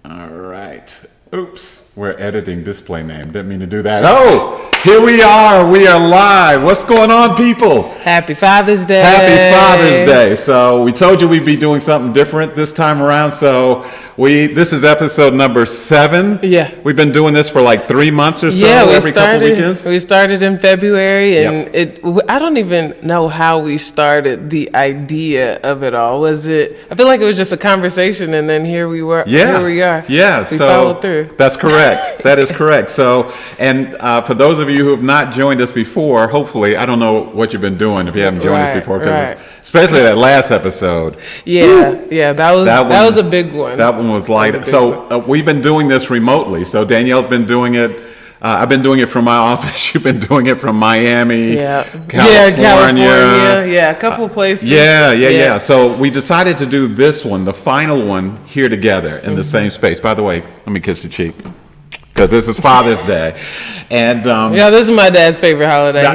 All right. Oops, we're editing display name. Didn't mean to do that. Oh, here we are. We are live. What's going on, people? Happy Father's Day. Happy Father's Day. So we told you we'd be doing something different this time around. So this is episode number 7. Yeah. We've been doing this for like 3 months or so, couple weekends. We started in February, and I don't even know how we started the idea of it all. I feel like it was just a conversation, and then here we are. Yeah. We followed through. That's correct. That is correct. So, and for those of you who have not joined us before, hopefully, I don't know what you've been doing if you haven't joined us before, because especially that last episode. Yeah, that was a big one. That one was light. So we've been doing this remotely. So Danielle's been doing it. I've been doing it from my office. You've been doing it from Miami, California. A couple places. Yeah. So we decided to do this one, the final one, here together in the same space. By the way, let me kiss the cheek, because this is Father's Day. And this is my dad's favorite holiday.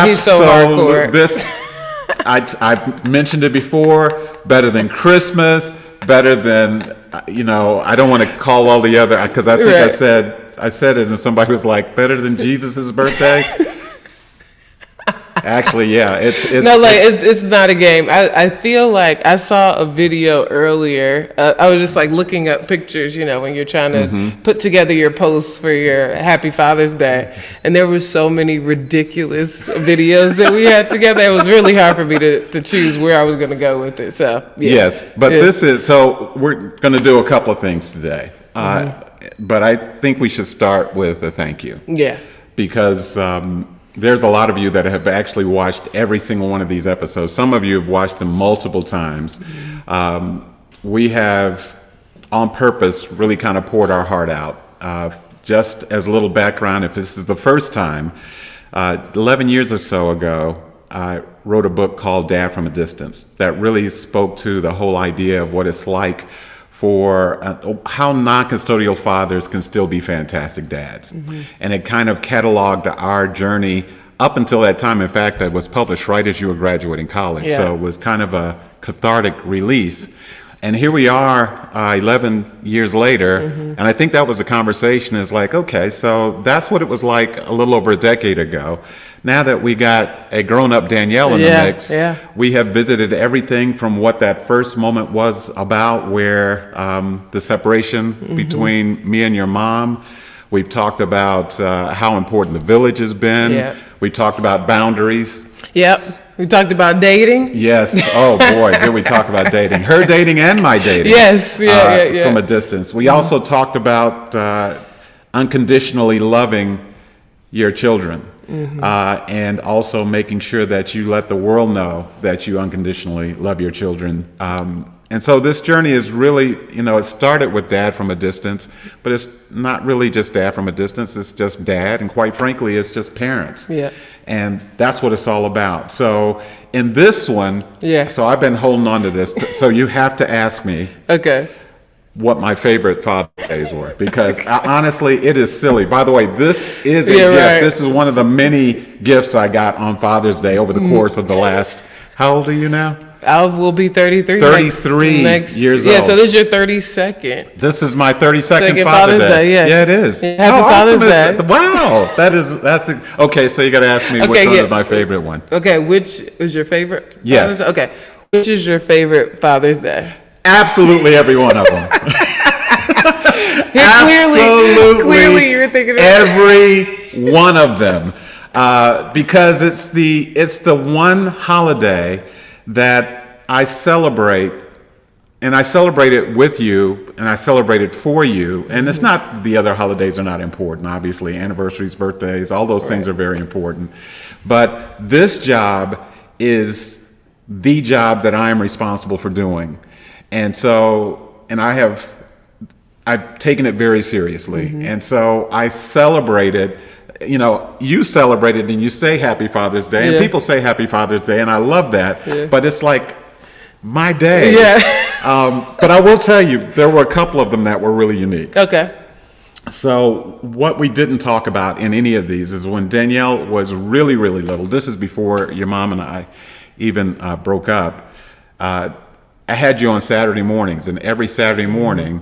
He's so hardcore. I mentioned it before. Better than Christmas. Better than I don't want to call all the other, because I think I said it, and somebody was like, better than Jesus' birthday. Actually, yeah, it's not a game. I feel like I saw a video earlier. I was just like looking up pictures, when you're trying to put together your posts for your Happy Father's Day, and there were so many ridiculous videos that we had together. It was really hard for me to choose where I was going to go with it. So yes, but we're going to do a couple of things today. But I think we should start with a thank you. Yeah, because there's a lot of you that have actually watched every single one of these episodes. Some of you have watched them multiple times. We have, on purpose, really kind of poured our heart out. Just as a little background, if this is the first time, 11 years or so ago, I wrote a book called Dad from a Distance that really spoke to the whole idea of what it's like for how non-custodial fathers can still be fantastic dads. And it kind of cataloged our journey up until that time. In fact, it was published right as you were graduating college. So it was kind of a cathartic release. And here we are 11 years later, and I think that was a conversation is like, okay, so that's what it was like a little over a decade ago. Now that we got a grown-up Danielle in the mix, we have visited everything from what that first moment was about, where the separation between me and your mom. We've talked about how important the village has been. We talked about boundaries. We talked about dating. Yes. Oh boy, did we talk about dating? Her dating and my dating. Yes. From a distance. We also talked about unconditionally loving your children. And also making sure that you let the world know that you unconditionally love your children. And so this journey is really, it started with Dad from a Distance, but it's not really just Dad from a Distance. It's just Dad, and quite frankly, it's just parents. And that's what it's all about. So in this one, so I've been holding on to this. So you have to ask me. What my favorite Father's Days were, because honestly, it is silly. By the way, this is a gift. This is one of the many gifts I got on Father's Day over the course of the last How old are you now? I will be 33. 33 years old. Yeah, so this is your 32nd. This is my 32nd Second Father's Father's Day. Day, yeah. Yeah, it is. Yeah, happy Father's Day. Wow, that's okay. So you got to ask me which one is my favorite one. Okay, which is your favorite? Yes. Father's Day? Okay, which is your favorite Father's Day? Absolutely every one of them. Clearly, you were thinking of every one of them, because it's the one holiday that I celebrate, and I celebrate it with you, and I celebrate it for you. And it's not, the other holidays are not important, obviously, anniversaries, birthdays, all those things are very important. But this job is the job that I am responsible for doing. And so, and I've taken it very seriously. And so I celebrate it. You know, you celebrate it and you say Happy Father's Day, and people say Happy Father's Day, and I love that. But it's like my day. But I will tell you, there were a couple of them that were really unique. Okay. So what we didn't talk about in any of these is when Danielle was really, really little. This is before your mom and I even broke up. I had you on Saturday mornings, and every Saturday morning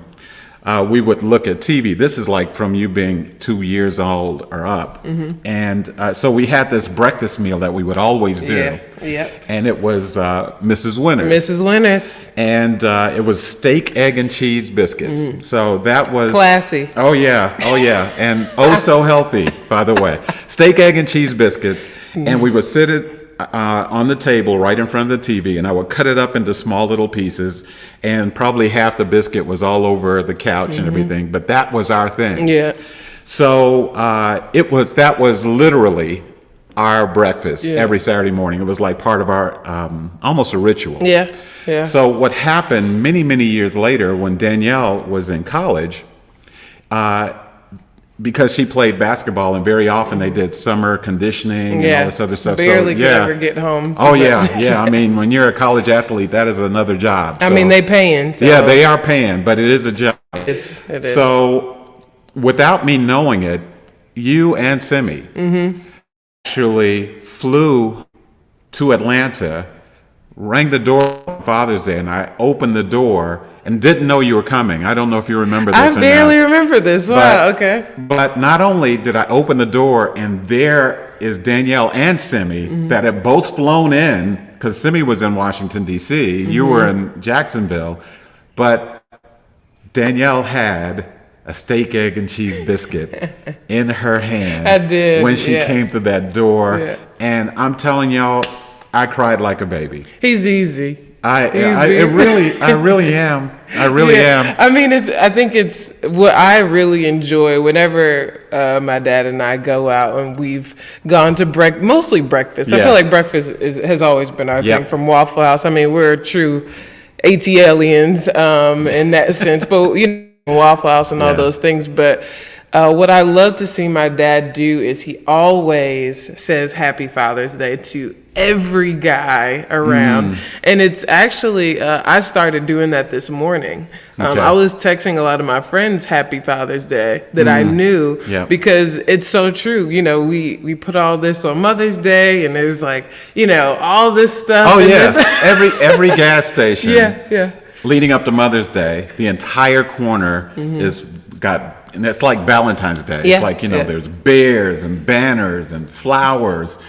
we would look at TV. This is like from you being 2 years old or up. And so we had this breakfast meal that we would always do. And it was Mrs. Winters. Mrs. Winters. And it was steak, egg, and cheese biscuits. So that was... classy. Oh, yeah. Oh, yeah. And oh, so healthy, by the way. Steak, egg, and cheese biscuits. And we would sit it on the table right in front of the TV, and I would cut it up into small little pieces, and probably half the biscuit was all over the couch and everything, but that was our thing. So that was literally our breakfast every Saturday morning. It was like part of our almost a ritual. So what happened many, many years later when Danielle was in college, because she played basketball, and very often they did summer conditioning and all this other stuff. Barely could ever get home. Oh, yeah. I mean, when you're a college athlete, that is another job. I mean, they paying. So. Yeah, they are paying, but it is a job. It is. So without me knowing it, you and Simi actually flew to Atlanta, rang the door on Father's Day, and I opened the door and didn't know you were coming. I don't know if you remember this or not. I barely remember this. Wow, okay. But not only did I open the door, and there is Danielle and Simi that had both flown in, because Simi was in Washington, D.C., you were in Jacksonville, but Danielle had a steak, egg, and cheese biscuit in her hand. I did. When she came through that door. And I'm telling y'all, I cried like a baby. He's easy. I really am. I really am. I mean, I think it's what I really enjoy whenever my dad and I go out, and we've gone to mostly breakfast. I feel like breakfast has always been our thing from Waffle House. I mean, we're true ATLians in that sense, but Waffle House and all those things. But what I love to see my dad do is he always says Happy Father's Day to every guy around. And it's actually, I started doing that this morning. I was texting a lot of my friends Happy Father's Day that I knew because it's so true. You know, we put all this on Mother's Day, and there's like, all this stuff. Oh, yeah. every gas station. Leading up to Mother's Day, the entire corner is got... And it's like Valentine's Day. It's like, there's bears and banners and flowers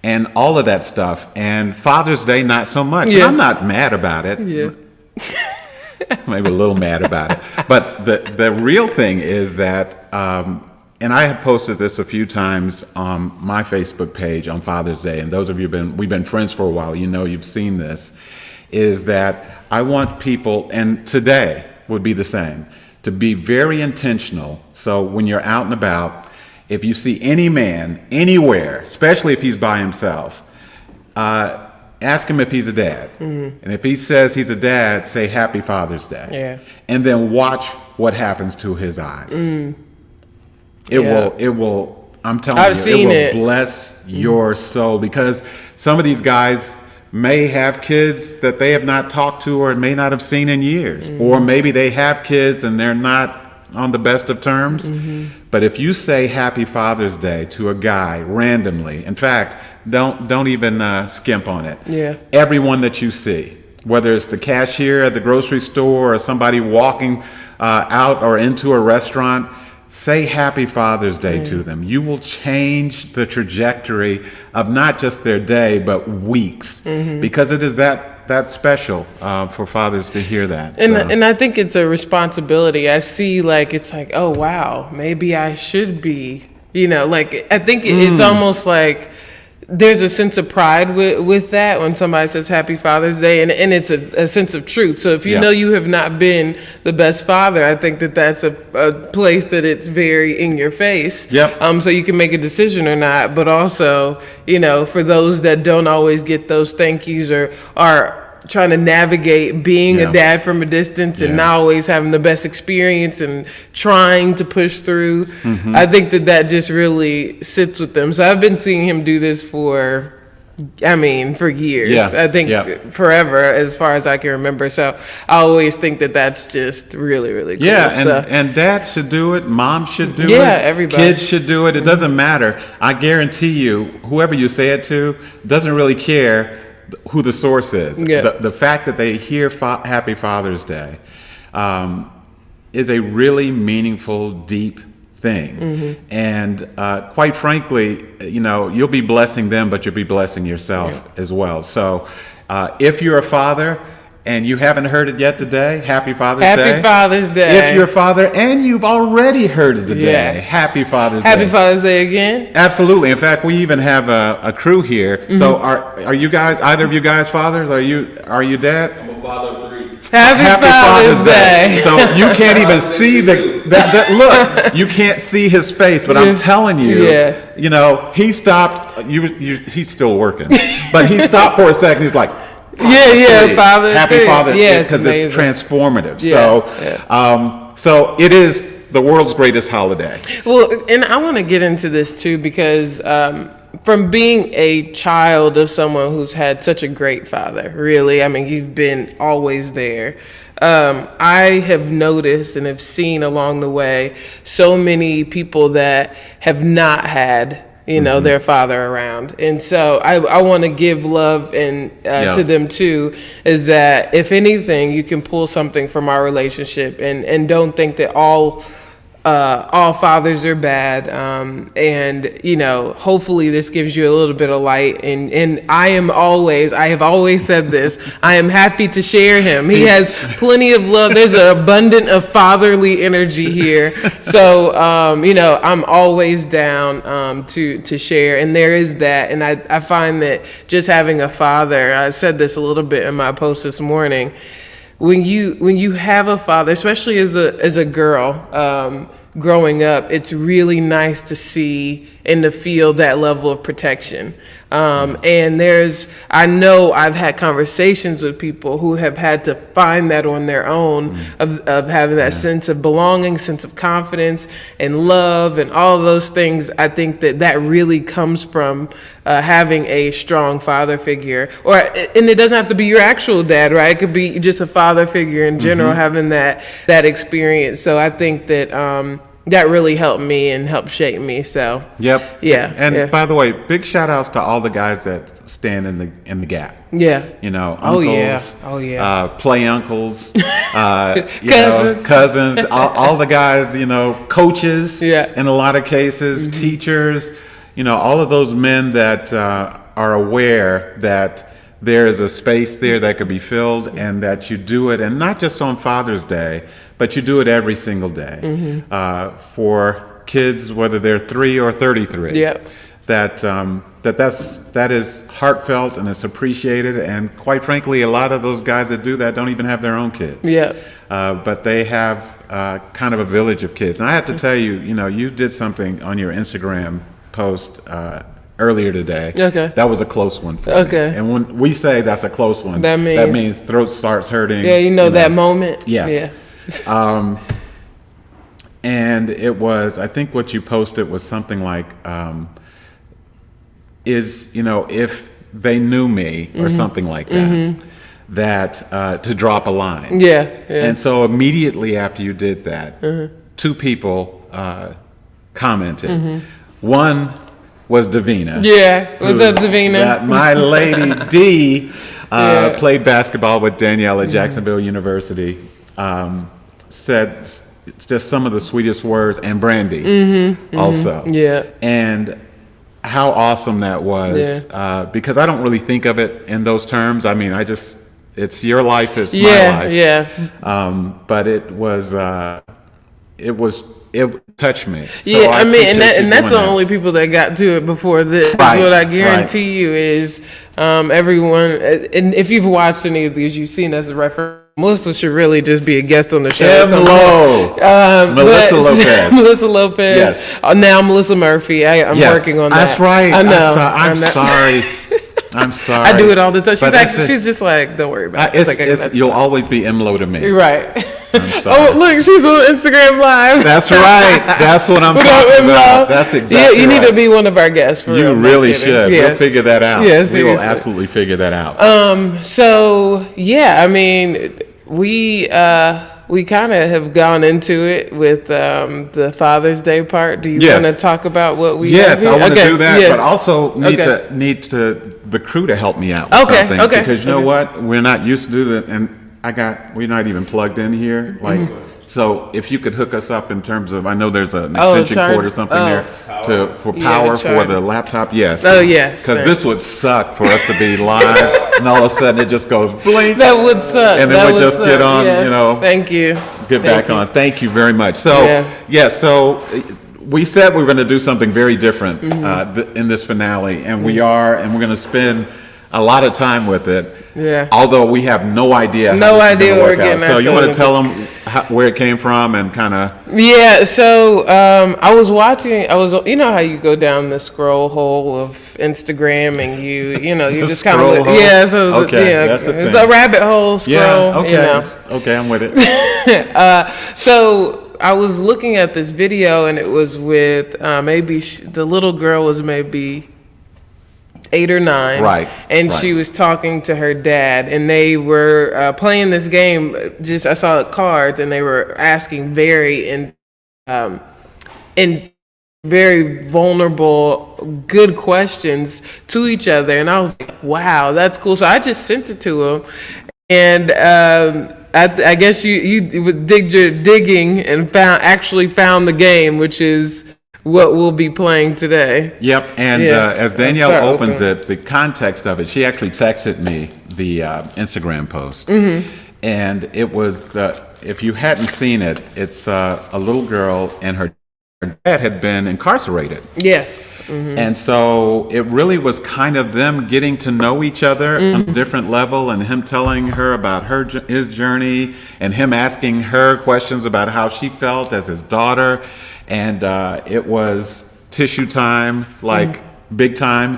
and all of that stuff. And Father's Day, not so much. And I'm not mad about it. Maybe a little mad about it. But the real thing is that, and I have posted this a few times on my Facebook page on Father's Day, and those of you we've been friends for a while, you've seen this, is that I want people, and today would be the same, to be very intentional. So when you're out and about, if you see any man anywhere, especially if he's by himself, ask him if he's a dad. And if he says he's a dad, say Happy Father's Day. And then watch what happens to his eyes. It will, I'm telling you, it will bless your soul, because some of these guys may have kids that they have not talked to or may not have seen in years. Or maybe they have kids and they're not on the best of terms. But if you say Happy Father's Day to a guy randomly, in fact, don't even skimp on it. Yeah. Everyone that you see, whether it's the cashier at the grocery store or somebody walking out or into a restaurant, say Happy Father's Day to them. You will change the trajectory of not just their day, but weeks, because it is that special for fathers to hear that. And I think it's a responsibility. I see, like, it's like, oh, wow, maybe I should be, like, I think it's almost like there's a sense of pride with that when somebody says Happy Father's Day, and it's a sense of truth. So if you know you have not been the best father, I think that's a place that it's very in your face. Yep. So you can make a decision or not, but also, for those that don't always get those thank yous or are trying to navigate being a dad from a distance and not always having the best experience and trying to push through. I think that just really sits with them. So I've been seeing him do this for years. Yeah. I think forever, as far as I can remember. So I always think that's just really, really cool. Yeah, and dad should do it, mom should do it, everybody. Kids should do it. It doesn't matter. I guarantee you, whoever you say it to doesn't really care who the source is. The fact that they hear Happy Father's Day is a really meaningful, deep thing. And quite frankly, you'll be blessing them, but you'll be blessing yourself as well. So if you're a father and you haven't heard it yet today, Happy Father's Day. Happy Father's Day. If you're a father and you've already heard it today, Happy Father's Day. Happy Father's Day again. Absolutely. In fact, we even have a crew here. So are you guys, either of you guys fathers? Are you dad? I'm a father of 3. Happy Father's Day. So you can't even see that look. You can't see his face, but I'm telling you, he stopped. He's still working, but he stopped for a second. He's like, Father. Happy Father, because it's transformative. So it is the world's greatest holiday. Well, and I want to get into this too, because from being a child of someone who's had such a great father, really, you've been always there. I have noticed and have seen along the way so many people that have not had their father around. And so I want to give love to them too, is that if anything, you can pull something from our relationship and don't think that all fathers are bad. And hopefully this gives you a little bit of light. And I have always said this, I am happy to share him. He has plenty of love. There's an abundance of fatherly energy here. So, I'm always down to share. And there is that. And I find that just having a father, I said this a little bit in my post this morning, when you have a father, especially as a girl, growing up, it's really nice to see and to feel that level of protection. And I know I've had conversations with people who have had to find that on their own, of having that sense of belonging, sense of confidence and love and all those things. I think that really comes from having a strong father figure, and it doesn't have to be your actual dad, right? It could be just a father figure in general, having that experience. So I think that that really helped me and helped shape me. So By the way, big shout outs to all the guys that stand in the gap. Uncles, play uncles, cousins, all the guys, coaches in a lot of cases, teachers, all of those men that are aware that there is a space there that could be filled, and that you do it, and not just on Father's Day, but you do it every single day for kids, whether they're 3 or 33. That is heartfelt and it's appreciated. And quite frankly, a lot of those guys that do that don't even have their own kids. But they have kind of a village of kids. And I have to tell you, you did something on your Instagram post earlier today. That was a close one for me. And when we say that's a close one, that means throat starts hurting. That moment. Yes. And it was, I think what you posted was something like, if they knew me or something like that, to drop a line. And so immediately after you did that, two people commented. One was Davina. Yeah. What's up, Davina? My lady D played basketball with Danielle at Jacksonville University. Said it's just some of the sweetest words, and Brandy also. Yeah. And how awesome that was, because I don't really think of it in those terms. I mean, it's your life, it's my life. Yeah. But it touched me. So Yeah, I mean, and that's the that. only people that got to it before this. Right, What I guarantee you is everyone, and if you've watched any of these, you've seen as a reference. Melissa should really just be a guest on the show. Melissa Lopez. Melissa Lopez. Yes. Now Melissa Murphy. I'm working on that. That's right. I know. I'm sorry. I'm sorry. I do it all the time. She's just like, don't worry about it. You'll always be Emlo to me. Right. I'm sorry. Oh, look, she's on Instagram Live. That's right. That's what I'm talking about. That's exactly You need to be one of our guests. For you real. really should. Yeah. We'll figure that out. Yeah, we will absolutely figure that out. So, yeah, I mean, we kind of have gone into it with the Father's Day part. Do you want to talk about what we Yes, have I want to do that, yeah. but also need the crew to help me out with something. Okay. Because you know what? We're not used to do that, and we're not even plugged in here. Like, so if you could hook us up in terms of, I know there's an extension cord or something there for power for the laptop. Yes. Oh, yeah. Because this would suck for us to be live, and all of a sudden it just goes blink. That would suck. And then we just get on, yes. Thank you. Get back on. Thank you very much. So, so we said we were going to do something very different in this finale, and we are, and we're going to spend a lot of time with it. Yeah. Although we have no idea. No idea where we're getting So you want to tell them where it came from and kind of. Yeah. So I was watching. You know how you go down the scroll hole of Instagram and you just kind of So that's the it's thing. a rabbit hole scroll. Yeah. Okay. Okay, I'm with it. So I was looking at this video and it was with maybe the little girl was maybe 8 or 9, right? And she was talking to her dad, and they were playing this game. I saw cards, and they were asking very very vulnerable, good questions to each other, and I was like, "Wow, that's cool." So I just sent it to him, and I guess you would dig your digging and found the game, which is what we'll be playing today. Yep, and as Danielle opens it, the context of it, she actually texted me the Instagram post, and it was if you hadn't seen it, it's a little girl and her dad had been incarcerated. Yes. And so it really was kind of them getting to know each other on a different level, and him telling her about his journey, and him asking her questions about how she felt as his daughter. And it was tissue time, like big time,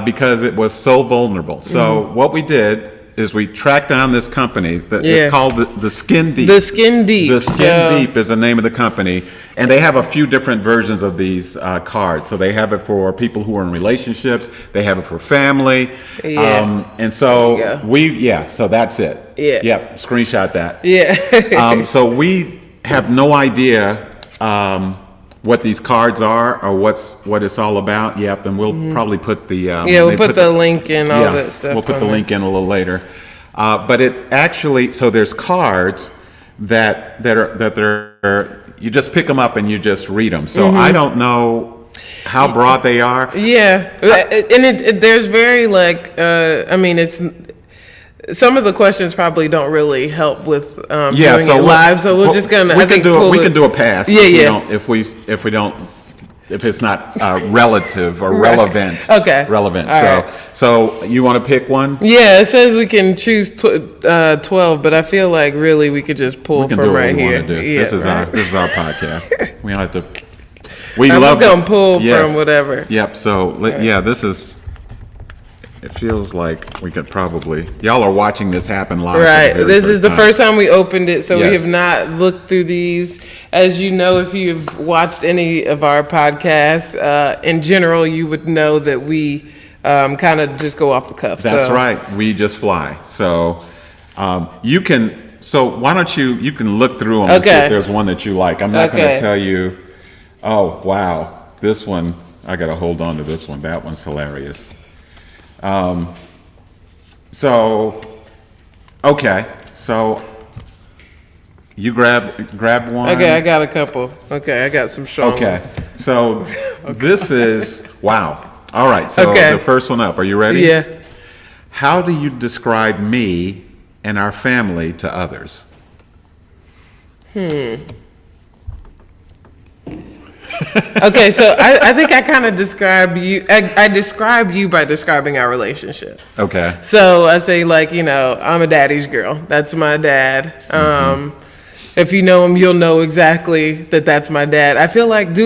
because it was so vulnerable. So what we did is we tracked down this company that is called the Skin Deep. The Skin Deep. The Skin Deep is the name of the company, and they have a few different versions of these cards. So they have it for people who are in relationships. They have it for family, and so so that's it. Yeah. Yep. Screenshot that. Yeah. So we have no idea what these cards are or what it's all about. Yep, and we'll probably put the we'll put the link in all that stuff. We'll put the link in a little later. But it actually, so there's cards that are you just pick them up and you just read them. So I don't know how broad they are. Yeah, and there's very it's. Some of the questions probably don't really help with doing it live, so we're just gonna. We can do a pass. Yeah, If it's not relative or relevant. Okay. Relevant. All So you want to pick one? Yeah, it says we can choose 12, but I feel like really we could just pull from right here. This is our podcast. We don't have to. I'm just gonna pull from whatever. Yep. So this is. It feels like we could probably. Y'all are watching this happen live. Right. This is the first time we opened it, so we have not looked through these. As you know, if you've watched any of our podcasts, in general, you would know that we kind of just go off the cuff. That's right. We just fly. So you can So why don't you can look through them and see Okay. if there's one that you like. I'm not going Okay. to tell you, oh, wow, this one, I got to hold on to this one. That one's hilarious. Okay. So you grab one. Okay, I got a couple. Okay, I got some strong Okay. ones. So this is, wow. All right. So Okay. the first one up. Are you ready? Yeah. How do you describe me and our family to others? Okay, so I think I kind of describe you. I describe you by describing our relationship. Okay. So I say, like, I'm a daddy's girl. That's my dad. If you know him, you'll know exactly that that's my dad. I feel like,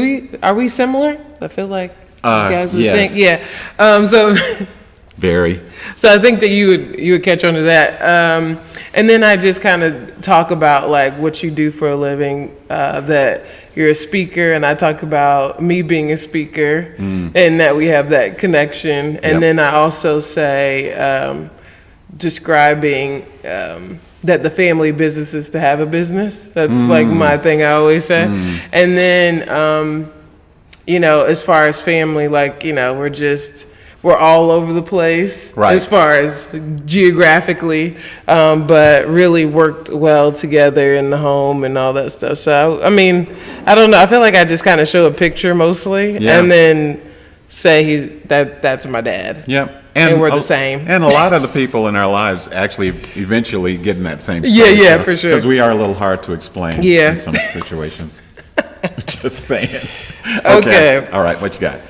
are we similar? I feel like you guys would yes. think, yeah. Very. So I think that you would catch on to that. And then I just kind of talk about like what you do for a living, that you're a speaker, and I talk about me being a speaker and that we have that connection. And Yep. then I also say, describing that the family business is to have a business. That's like my thing I always say. And then, as far as family, like, we're all over the place Right. as far as geographically, but really worked well together in the home and all that stuff. So, I mean, I don't know. I feel like I just kind of show a picture mostly Yeah. and then say that's my dad. Yep. And we're the same. And a lot of the people in our lives actually eventually get in that same Yeah, space. yeah, for sure. Because we are a little hard to explain Yeah. in some situations. Just saying. Okay. All right, what you got?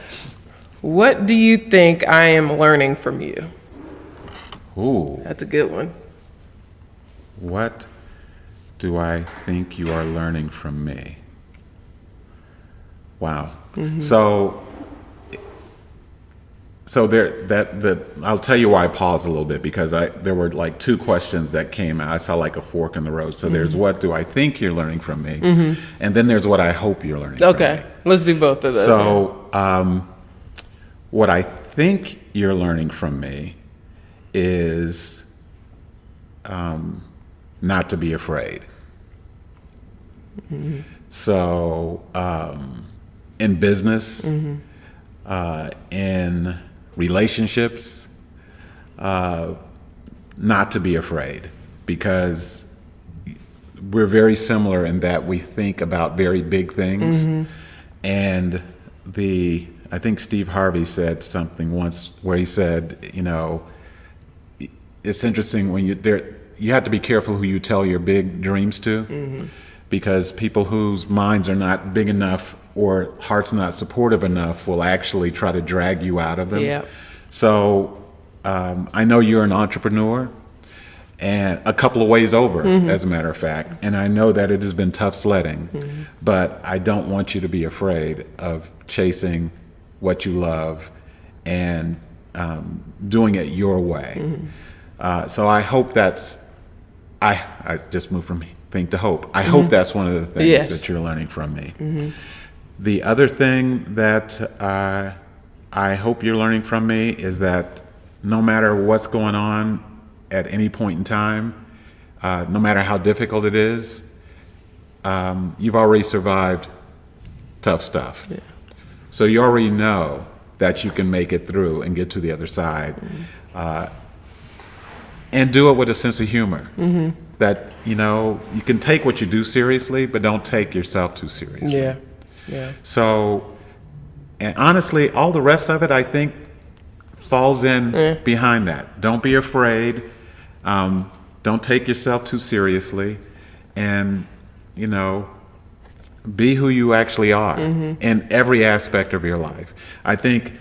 What do you think I am learning from you? Ooh, That's a good one. what do I think you are learning from me? Wow. So I'll tell you why I paused a little bit, because there were like two questions that came out. I saw like a fork in the road. So there's what do I think you're learning from me, and then there's what I hope you're learning. Okay, from me. let's do both of those. So what I think you're learning from me is not to be afraid. So in business, in relationships, not to be afraid, because we're very similar in that we think about very big things. And I think Steve Harvey said something once where he said, it's interesting when you have to be careful who you tell your big dreams to, because people whose minds are not big enough or heart's not supportive enough will actually try to drag you out of them. Yep. So I know you're an entrepreneur, and a couple of ways over, as a matter of fact. And I know that it has been tough sledding, but I don't want you to be afraid of chasing what you love and doing it your way. So I hope I just moved from think to hope. I hope that's one of the things Yes. that you're learning from me. The other thing that I hope you're learning from me is that no matter what's going on at any point in time, no matter how difficult it is, you've already survived tough stuff. Yeah. So you already know that you can make it through and get to the other side. And do it with a sense of humor. That, you can take what you do seriously, but don't take yourself too seriously. Yeah. Yeah. So, and honestly, all the rest of it, I think, falls in behind that. Don't be afraid. Don't take yourself too seriously. And, be who you actually are in every aspect of your life. I think,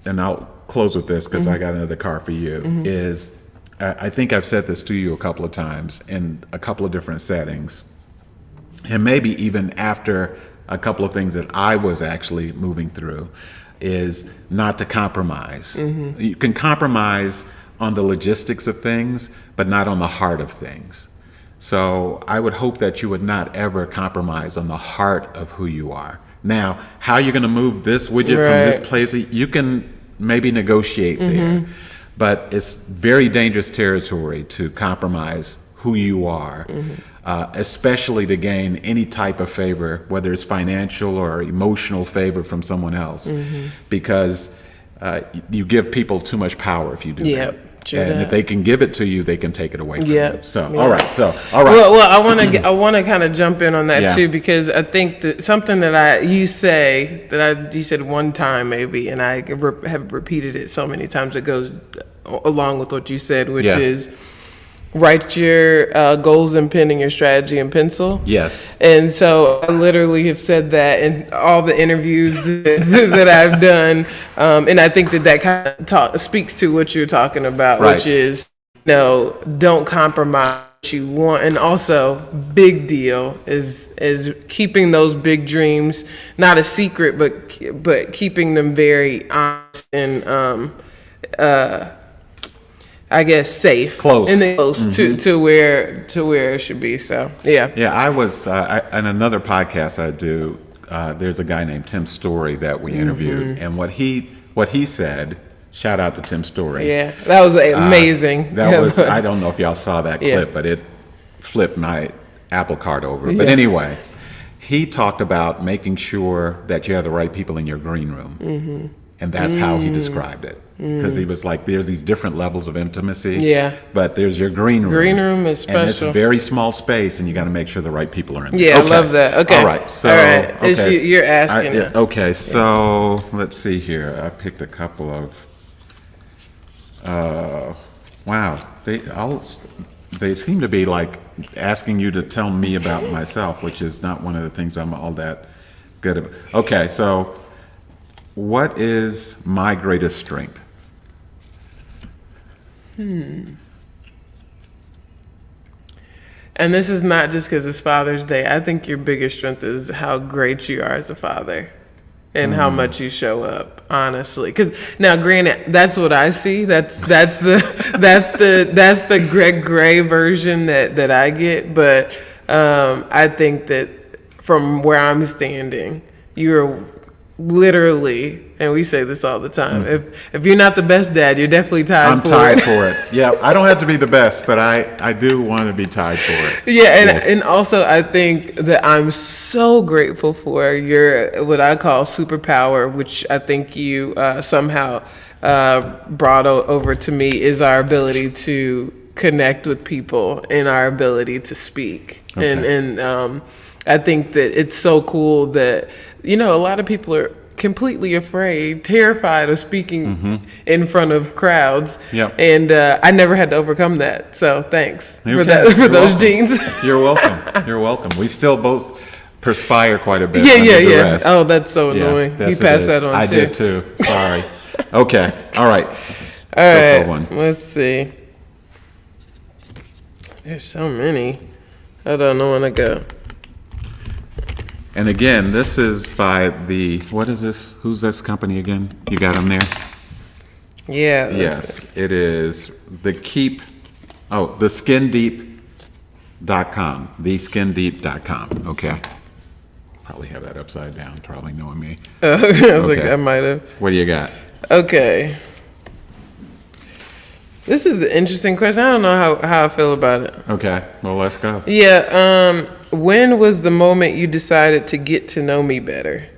and I'll close with this because I got another card for you, is I think I've said this to you a couple of times in a couple of different settings, and maybe even after a couple of things that I was actually moving through, is not to compromise. You can compromise on the logistics of things, but not on the heart of things. So I would hope that you would not ever compromise on the heart of who you are. Now, how you're going to move this widget from this place, you can maybe negotiate there, but it's very dangerous territory to compromise who you are, especially to gain any type of favor, whether it's financial or emotional favor from someone else, because you give people too much power if you do that. True And that. if they can give it to you, they can take it away from Yep. you. So, Yeah. all right. Well, I want to kind of jump in on that Yeah. too, because I think that something that you said one time maybe, and I have repeated it so many times. It goes along with what you said, which Yeah. is write your goals in pen and your strategy in pencil. Yes. And so I literally have said that in all the interviews that I've done. And I think that kind of speaks to what you're talking about, Right. which is, don't compromise what you want. And also, big deal is keeping those big dreams, not a secret, but keeping them very honest and, I guess safe, Close. and close to where it should be. So yeah. Yeah, I was in another podcast I do. There's a guy named Tim Story that we interviewed, and what he said. Shout out to Tim Story. Yeah, that was amazing. That was. I don't know if y'all saw that clip, but it flipped my apple cart over. But anyway, he talked about making sure that you have the right people in your green room, and that's how he described it. Because he was like, there's these different levels of intimacy. Yeah. But there's your green room. Green room is And it's a special. very small space, and you got to make sure the right people are in there. Yeah, I love that. Okay. All right. So, All right. okay. You're asking it. Okay. So let's see here. I picked a couple of. Wow. They seem to be like asking you to tell me about myself, which is not one of the things I'm all that good at. Okay. So, what is my greatest strength? And this is not just because it's Father's Day. I think your biggest strength is how great you are as a father and how much you show up, honestly. Because now, granted, that's what I see. That's the Greg Gray version that I get. But I think that from where I'm standing, you're literally, and we say this all the time, if you're not the best dad, you're definitely tied I'm for tied it. for it. Yeah, I don't have to be the best, but I do want to be tied for it. Yeah, Yes. and also I think that I'm so grateful for your what I call superpower, which I think you somehow brought over to me, is our ability to connect with people and our ability to speak. Okay. And I think that it's so cool that, a lot of people are completely afraid, terrified of speaking in front of crowds. Yep. And I never had to overcome that. So thanks for Okay. that, for You're those welcome. genes. You're welcome. You're welcome. We still both perspire quite a bit. Yeah, under yeah. duress. Oh, that's so Yeah, annoying. yes, You it passed is. that on I too. did too. Sorry. Okay. All right. All Go right. for one. Let's see. There's so many. I don't know when to go. And again, this is by what is this? Who's this company again? You got them there? Yeah. Yes, it is theskindeep.com. Theskindeep.com. Okay. Probably have that upside down, probably knowing me. I was like, Okay. I might have. What do you got? Okay. This is an interesting question. I don't know how I feel about it. Okay, well, let's go. Yeah. When was the moment you decided to get to know me better?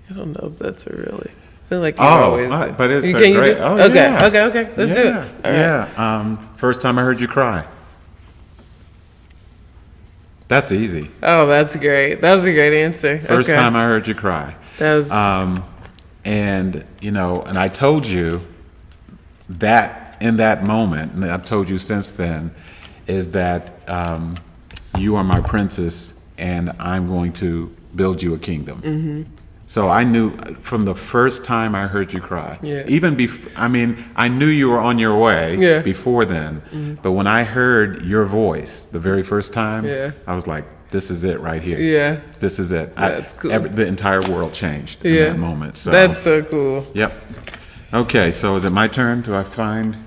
I don't know if that's a really. I feel like you always. Do. But it's You- a can you great. do- Oh, okay. yeah. Okay. Let's do it. Yeah, All right. yeah. First time I heard you cry. That's easy. Oh, that's great. That was a great answer. First okay. time I heard you cry. That was. And I told you that in that moment, and I've told you since then, is that you are my princess, and I'm going to build you a kingdom. Mm-hmm. So I knew from the first time I heard you cry. Yeah. Even I knew you were on your way Yeah. before then. Mm-hmm. But when I heard your voice the very first time, Yeah. I was like, "This is it right here. Yeah. This is it." That's cool. The entire world changed in Yeah. that moment. So That's so cool. Yep. Okay, so is it my turn? Do I find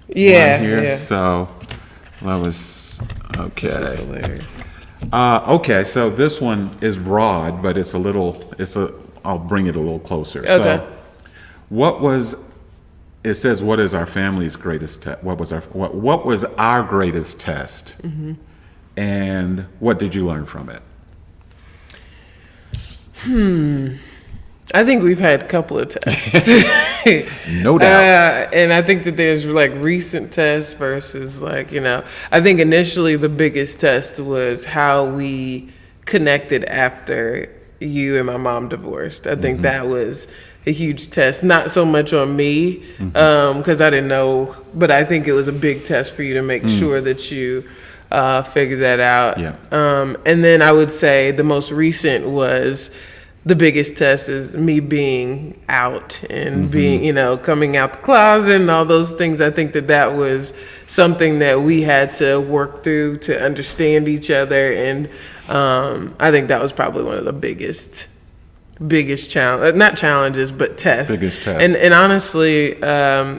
Yeah. one here? Yeah. So that was okay. That's hilarious. Okay, so this one is broad, but I'll bring it a little closer. Okay. So, what was it says, "What is our family's greatest test? What was our greatest test? And what did you learn from it?" I think we've had a couple of tests. No doubt. And I think that there's like recent tests versus like, I think initially the biggest test was how we connected after you and my mom divorced. I think that was a huge test, not so much on me, because I didn't know, but I think it was a big test for you to make sure that you figure that out. Yeah. And then I would say the most recent was the biggest test is me being out and being, coming out the closet and all those things. I think that was something that we had to work through to understand each other. And I think that was probably one of the biggest challenge, not challenges, but tests. Biggest test. And honestly,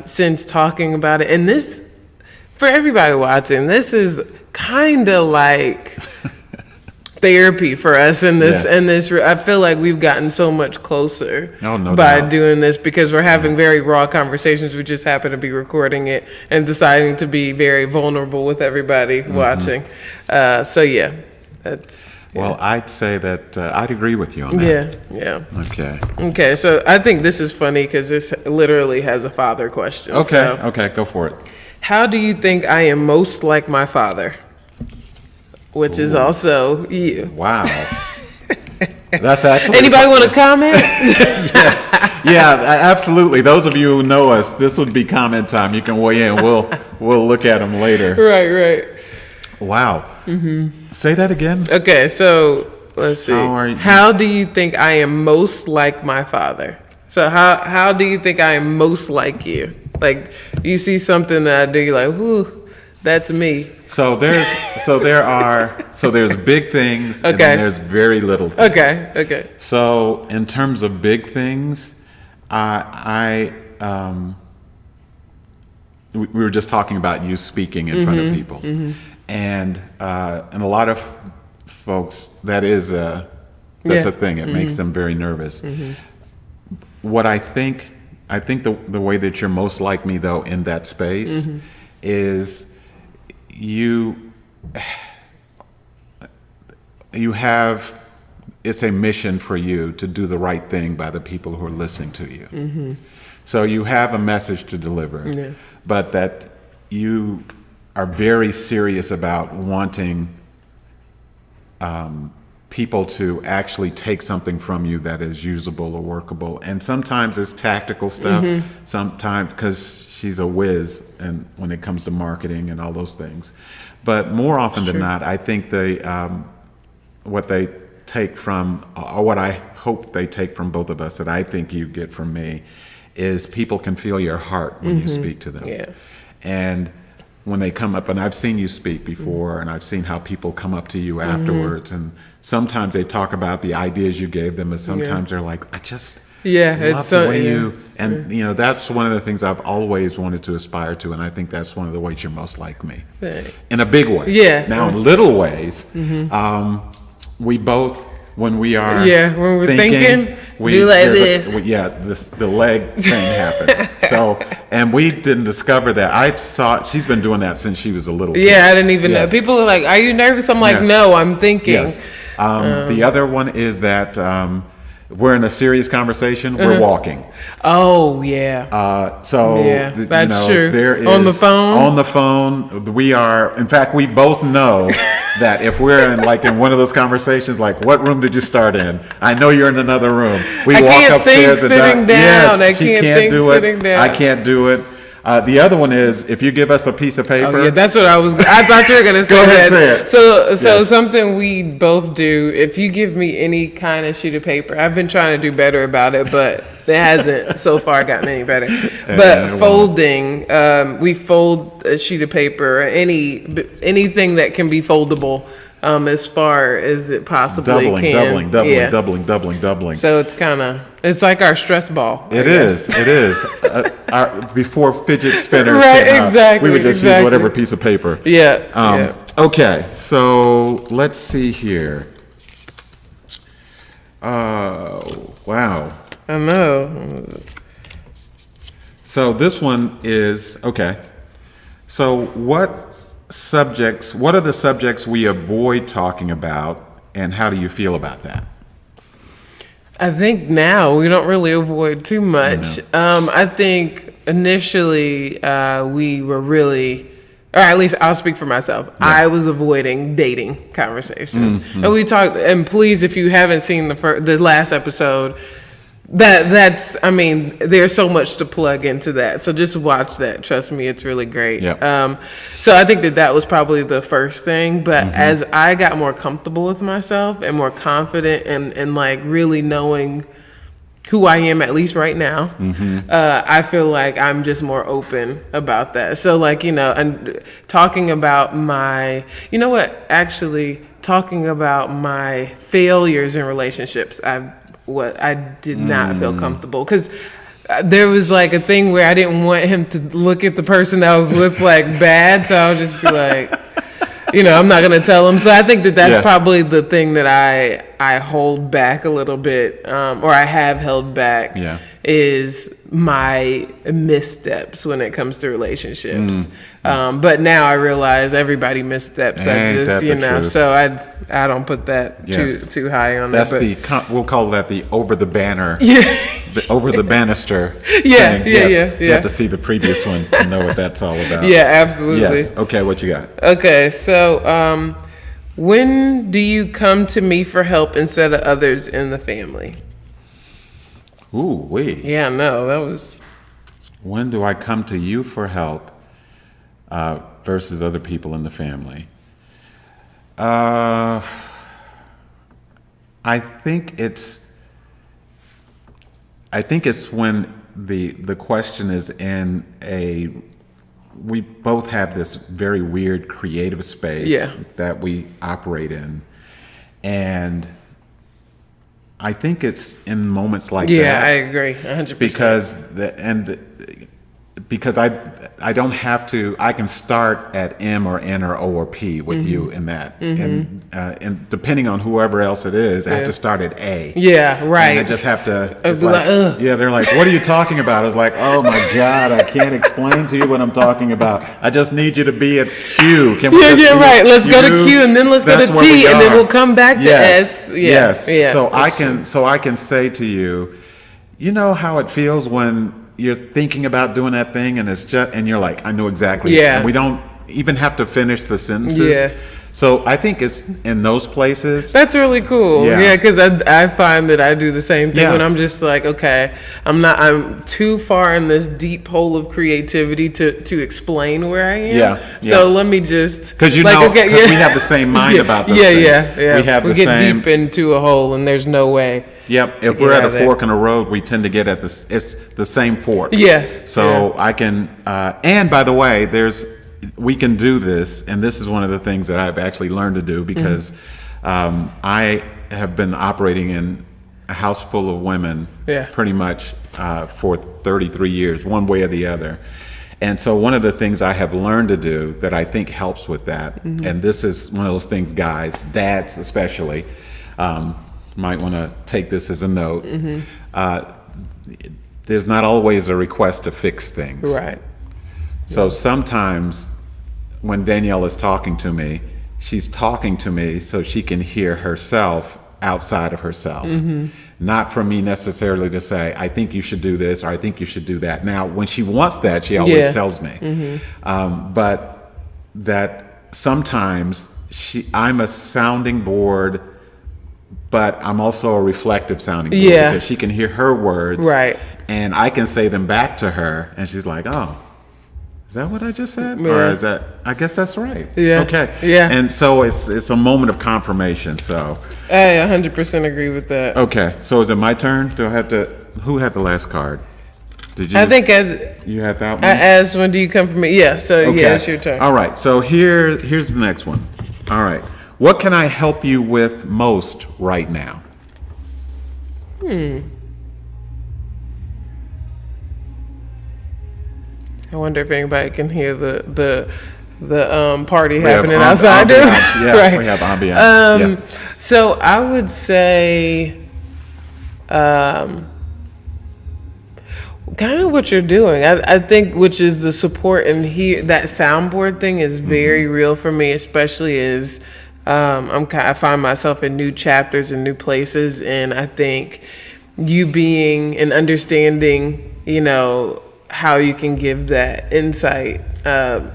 since talking about it, and this, for everybody watching, this is kind of like therapy for us in this. Yeah. I feel like we've gotten so much closer No by doubt. doing this because we're having very raw conversations. We just happen to be recording it and deciding to be very vulnerable with everybody watching. So yeah, that's. Well, I'd say that I'd agree with you on that. Yeah. Okay. Okay, so I think this is funny because this literally has a father question. Okay. So, Okay. Go for it. how do you think I am most like my father? Which is also you. Wow. That's actually. Anybody want to comment? Yes. Yeah. Absolutely. Those of you who know us, this would be comment time. You can weigh in. We'll look at them later. Right. Wow. Say that again. Okay, so let's see. How How do you think I am most like my father? So how do you think I am most like you? Like you see something that I do, you're like, whoo, that's me. So there's big things and Okay. then there's very little things. Okay. So in terms of big things, we were just talking about you speaking in front of people, and a lot of folks that's a thing. It makes them very nervous. What I think the way that you're most like me though in that space is you have, it's a mission for you to do the right thing by the people who are listening to you. So you have a message to deliver, but that you are very serious about wanting people to actually take something from you that is usable or workable. And sometimes it's tactical stuff, sometimes because she's a whiz and when it comes to marketing and all those things. But more often than not, I think what they take from, or what I hope they take from both of us that I think you get from me, is people can feel your heart when you speak to them. Yeah. And when they come up, and I've seen you speak before, and I've seen how people come up to you afterwards, and sometimes they talk about the ideas you gave them, and sometimes they're like, I just love the way you, and that's one of the things I've always wanted to aspire to, and I think that's one of the ways you're most like me. Right. In a big way. Yeah. Now, in little ways, we both, when we are when we're thinking, do like this. The leg thing happens. So, and we didn't discover that. She's been doing that since she was a little kid. Yeah, I didn't even know. People are like, are you nervous? I'm like, no, I'm thinking. Yes. The other one is that we're in a serious conversation, we're walking. Oh, yeah. That's true. There is, on the phone, we are, in fact, we both know that if we're in one of those conversations, like, what room did you start in? I know you're in another room. We walk upstairs and sitting down. Yes, I she can't can't think do it. sitting down. I can't do it. The other one is if you give us a piece of paper. Oh, yeah, that's what I thought you were going to say. Go ahead, say it. So Yes. something we both do, if you give me any kind of sheet of paper, I've been trying to do better about it, but it hasn't so far gotten any better. But folding, we fold a sheet of paper, or anything that can be foldable. As far as it possibly can. Doubling. So it's like our stress ball. It is. Before fidget spinners Right, came out, exactly, we would just use whatever piece of paper. Yeah. Okay, so let's see here. Wow. I know. So this one is, okay. So what are the subjects we avoid talking about, and how do you feel about that? I think now we don't really avoid too much. I think initially we were really, or at least I'll speak for myself, I was avoiding dating conversations. And we talked, and please, if you haven't seen the last episode, that's I mean, there's so much to plug into that. So just watch that. Trust me, it's really great. Yep. So I think that was probably the first thing. But as I got more comfortable with myself and more confident and like really knowing who I am, at least right now, I feel like I'm just more open about that. So like, and talking about talking about my failures in relationships, I did not feel comfortable, because there was like a thing where I didn't want him to look at the person I was with like bad, so I'll just be like, I'm not gonna tell him. So I think that's probably the thing that I hold back a little bit, or I have held back, is my missteps when it comes to relationships. But now I realize everybody missteps. So I don't put that too high on that. That's we'll call that the over the banner, the over the banister thing. You have to see the previous one to know what that's all about. Yeah, absolutely. Yes. Okay, what you got? Okay, so when do you come to me for help instead of others in the family? Ooh, wait. Yeah, no, that was... When do I come to you for help versus other people in the family? I think it's when the question is in we both have this very weird creative space that we operate in, and I think it's in moments like that. Yeah, I agree, 100%. Because I don't have to. I can start at M or N or O or P with you in that, and depending on whoever else it is, I have to start at A. Yeah, right. And I just have to. It's like, they're like, "What are you talking about?" I was like, "Oh my God, I can't explain to you what I'm talking about. I just need you to be at Q." Can we right. Let's go to Q, and then let's go to T, and then we'll come back to S. Yes. So I can say to you, you know how it feels when you're thinking about doing that thing, and you're like, I know exactly. Yeah. And we don't even have to finish the sentences. Yeah. So I think it's in those places. That's really cool. Yeah, because I find that I do the same thing when I'm just like, okay, I'm too far in this deep hole of creativity to explain where I am. Yeah. So let me just, because we have the same mind about those things. Yeah. We get deep into a hole, and there's no way. Yep. If we're at a fork in a road, we tend to get at this. It's the same fork. Yeah. So I can. And by the way, we can do this, and this is one of the things that I've actually learned to do, because I have been operating in a house full of women pretty much for 33 years, one way or the other. And so one of the things I have learned to do that I think helps with that, and this is one of those things, guys, dads especially, might want to take this as a note. There's not always a request to fix things. Right. So sometimes when Danielle is talking to me, she's talking to me so she can hear herself outside of herself. Not for me necessarily to say, I think you should do this, or I think you should do that. Now, when she wants that, she always tells me. But that sometimes I'm a sounding board, but I'm also a reflective sounding board, because she can hear her words, right, and I can say them back to her, and she's like, "Oh, is that what I just said? Or is that? I guess that's right." Yeah. Okay. Yeah. And so it's a moment of confirmation. So I 100% agree with that. Okay. So is it my turn? Do I have to? Who had the last card? Did you? I think you had that one. I asked, when do you come for me? Yeah. So it's your turn. All right. So here's the next one. All right. What can I help you with most right now? I wonder if anybody can hear the party happening outside. Right. We have ambiance. So I would say, Kind of what you're doing. I think, which is the support, and that soundboard thing is very real for me, especially as I find myself in new chapters and new places, and I think you being and understanding, how you can give that insight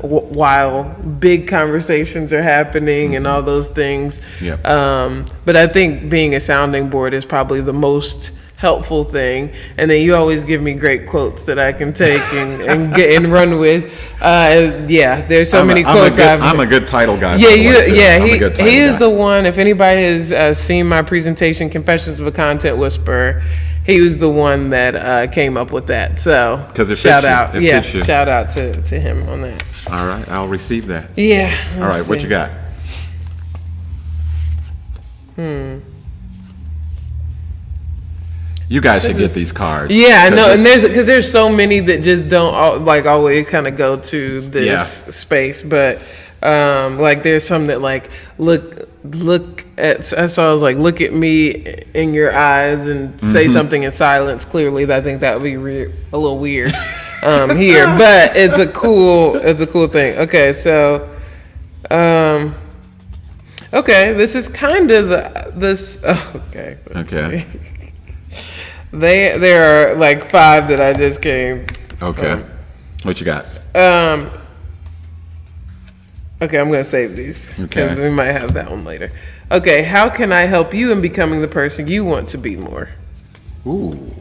while big conversations are happening and all those things. Yep. But I think being a sounding board is probably the most helpful thing, and then you always give me great quotes that I can take and get and run with. There's so many quotes. I'm a good title guy. He is the one. If anybody has seen my presentation, Confessions of a Content Whisperer, he was the one that came up with that. So shout out to him on that. All right, I'll receive that. Yeah. All right, what you got? You guys should get these cards. Yeah, I know, and there's so many that just don't always kind of go to this space, but there's some that look at. So I was like, look at me in your eyes and say something in silence. Clearly, I think that would be a little weird here, but it's a cool thing. Okay, so this is kind of this. Oh, okay. Okay. There are like 5 that I just came. Okay. What you got? Okay, I'm gonna save these because we might have that one later. Okay, how can I help you in becoming the person you want to be more? Ooh.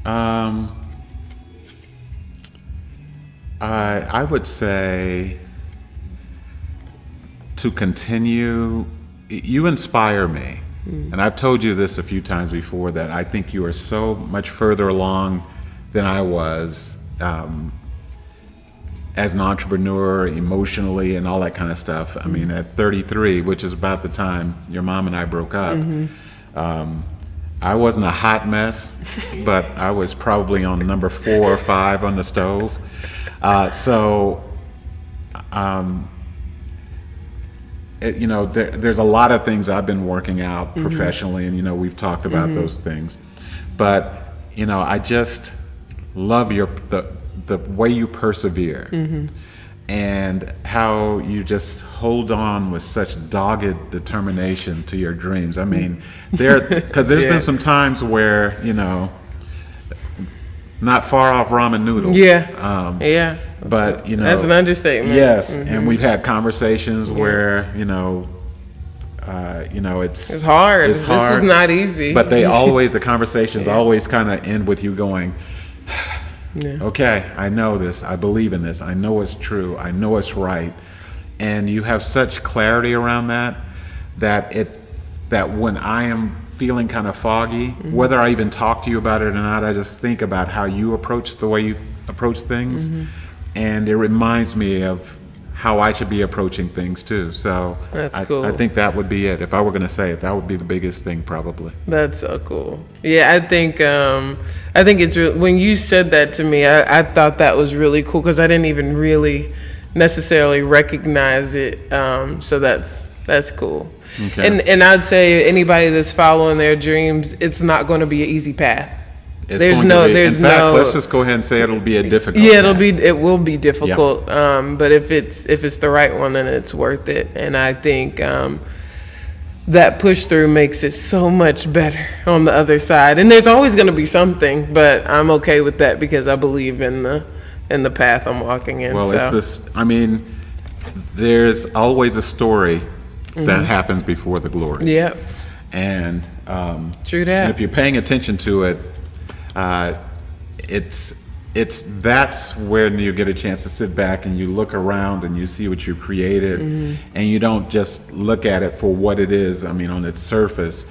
I would say to continue. You inspire me. And I've told you this a few times before, that I think you are so much further along than I was as an entrepreneur, emotionally, and all that kind of stuff. I mean, at 33, which is about the time your mom and I broke up, I wasn't a hot mess, but I was probably on number 4 or 5 on the stove. There's a lot of things I've been working out professionally, and we've talked about those things. But I just love the way you persevere and how you just hold on with such dogged determination to your dreams. I mean, because there's been some times where not far off ramen noodles. But that's an understatement. Yes, and we've had conversations where it's hard. It's hard. This is not easy. But the conversations always kind of end with you going, okay, I know this, I believe in this, I know it's true, I know it's right, and you have such clarity around that when I am feeling kind of foggy, whether I even talk to you about it or not, I just think about how you approach the way you approach things. And it reminds me of how I should be approaching things too. So that's cool. I think that would be it. If I were going to say it, that would be the biggest thing probably. That's so cool. Yeah, I think it's when you said that to me, I thought that was really cool because I didn't even really necessarily recognize it. So that's cool. Okay. And I'd say anybody that's following their dreams, it's not going to be an easy path. In fact, let's just go ahead and say it'll be a difficult. Yeah, it will be difficult. Yep. But if it's the right one, then it's worth it. And I think that push through makes it so much better on the other side. And there's always going to be something, but I'm okay with that because I believe in the path I'm walking in. Well, it's this. I mean, there's always a story that happens before the glory. Yep. And true that. And if you're paying attention to it. That's when you get a chance to sit back and you look around and you see what you've created, and you don't just look at it for what it is. I mean, on its surface,